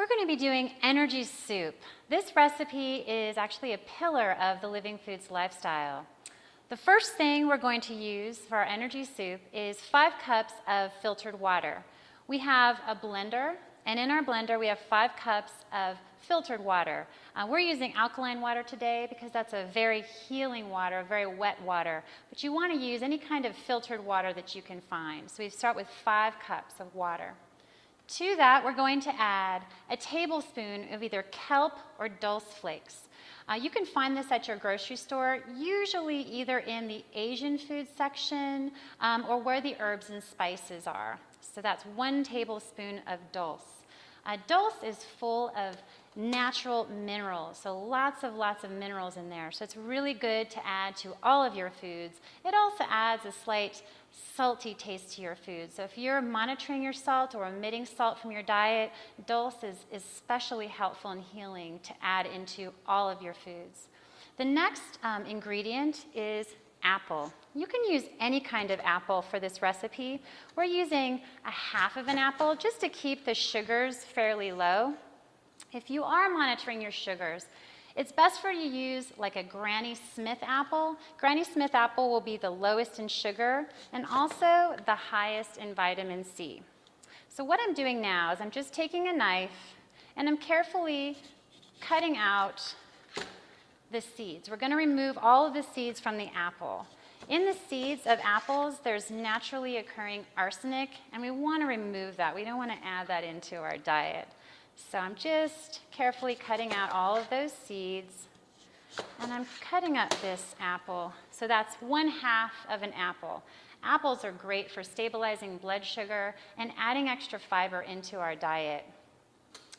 We're going to be doing energy soup. This recipe is actually a pillar of the Living Foods lifestyle. The first thing we're going to use for our energy soup is 5 cups of filtered water. We have a blender, and in our blender we have 5 cups of filtered water. We're using alkaline water today because that's a very healing water, a very wet water. But you want to use any kind of filtered water that you can find. So we start with 5 cups of water. To that, we're going to add a tablespoon of either kelp or dulse flakes. You can find this at your grocery store, usually either in the Asian food section or where the herbs and spices are. So that's 1 tablespoon of dulse. Dulse is full of natural minerals, so lots of minerals in there. So it's really good to add to all of your foods. It also adds a slight salty taste to your food. So if you're monitoring your salt or omitting salt from your diet, dulse is especially helpful and healing to add into all of your foods. The next ingredient is apple. You can use any kind of apple for this recipe. We're using a half of an apple just to keep the sugars fairly low. If you are monitoring your sugars, it's best for you to use like a Granny Smith apple. Granny Smith apple will be the lowest in sugar and also the highest in vitamin C. So what I'm doing now is I'm just taking a knife and I'm carefully cutting out the seeds. We're going to remove all of the seeds from the apple. In the seeds of apples, there's naturally occurring arsenic, and we want to remove that. We don't want to add that into our diet. So I'm just carefully cutting out all of those seeds, and I'm cutting up this apple. So that's 1/2 of an apple. Apples are great for stabilizing blood sugar and adding extra fiber into our diet.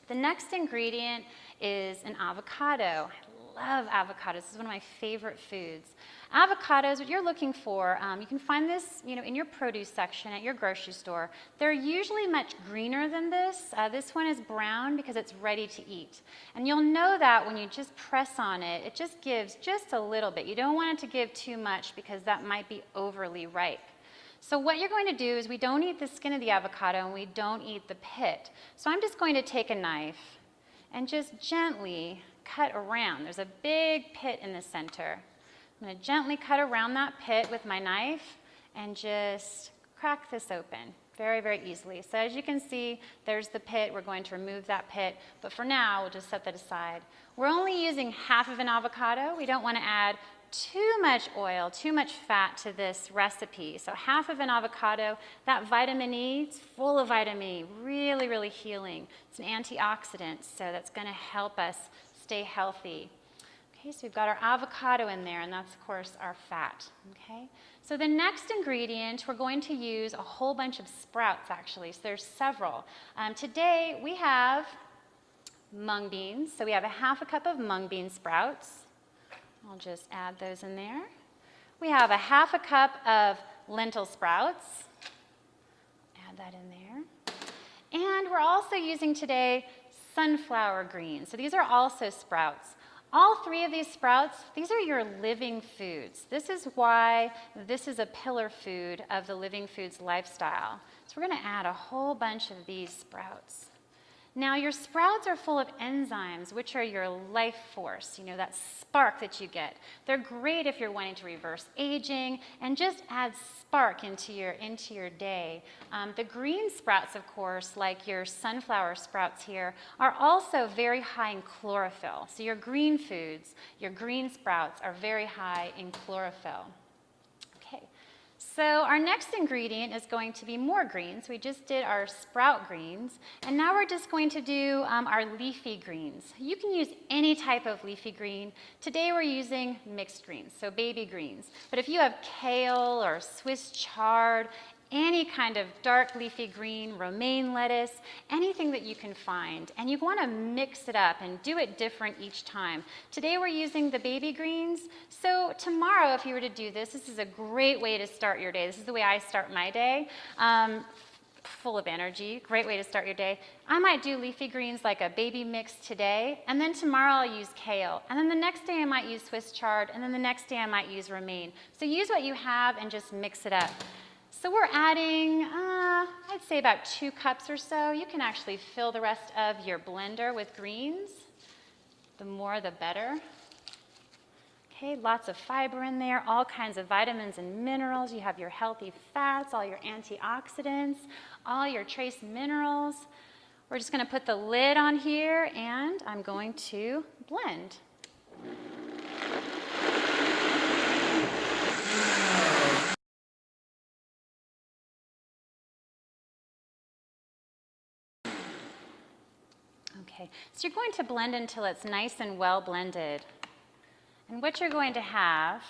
The next ingredient is an avocado. I love avocados. This is one of my favorite foods. Avocados, what you're looking for, you can find this in your produce section at your grocery store. They're usually much greener than this. This one is brown because it's ready to eat. And you'll know that when you just press on it, it just gives just a little bit. You don't want it to give too much because that might be overly ripe. So what you're going to do is we don't eat the skin of the avocado and we don't eat the pit. So I'm just going to take a knife and just gently cut around. There's a big pit in the center. I'm going to gently cut around that pit with my knife and just crack this open very easily. So as you can see, there's the pit. We're going to remove that pit, but for now, we'll just set that aside. We're only using 1/2 of an avocado. We don't want to add too much oil, too much fat to this recipe. So 1/2 of an avocado, that vitamin E, it's full of vitamin E, really healing. It's an antioxidant, so that's going to help us stay healthy. Okay, so we've got our avocado in there, and that's, of course, our fat. Okay, so the next ingredient, we're going to use a whole bunch of sprouts, actually. So there's several. Today, we have mung beans. So we have 1/2 cup of mung bean sprouts. I'll just add those in there. We have 1/2 cup of lentil sprouts. Add that in there. And we're also using today sunflower greens. So these are also sprouts. All 3 of these sprouts, these are your living foods. This is why this is a pillar food of the Living Foods lifestyle. So we're going to add a whole bunch of these sprouts. Now, your sprouts are full of enzymes, which are your life force, that spark that you get. They're great if you're wanting to reverse aging and just add spark into your day. The green sprouts, of course, like your sunflower sprouts here, are also very high in chlorophyll. So your green foods, your green sprouts are very high in chlorophyll. So our next ingredient is going to be more greens. We just did our sprout greens, and now we're just going to do our leafy greens. You can use any type of leafy green. Today we're using mixed greens, so baby greens. But if you have kale or Swiss chard, any kind of dark leafy green, romaine lettuce, anything that you can find. And you want to mix it up and do it different each time. Today we're using the baby greens. So tomorrow, if you were to do this, this is a great way to start your day. This is the way I start my day. Full of energy, great way to start your day. I might do leafy greens like a baby mix today, and then tomorrow I'll use kale. And then the next day I might use Swiss chard, and then the next day I might use romaine. So use what you have and just mix it up. So we're adding, I'd say about 2 cups or so. You can actually fill the rest of your blender with greens. The more, the better. Okay, lots of fiber in there, all kinds of vitamins and minerals. You have your healthy fats, all your antioxidants, all your trace minerals. We're just going to put the lid on here and I'm going to blend. Okay, so you're going to blend until it's nice and well blended. And what you're going to have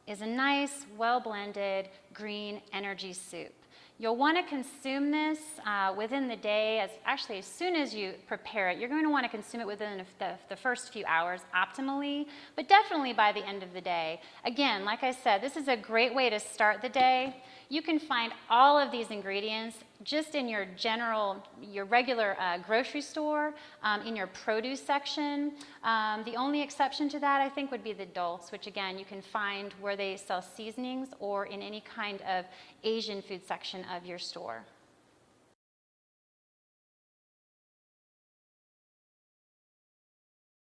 is a nice, well-blended green energy soup. You'll want to consume this within the day, as soon as you prepare it. You're going to want to consume it within the first few hours optimally, but definitely by the end of the day. Again, like I said, this is a great way to start the day. You can find all of these ingredients just in your regular grocery store, in your produce section. The only exception to that, I think, would be the Dulse, which again, you can find where they sell seasonings or in any kind of Asian food section of your store.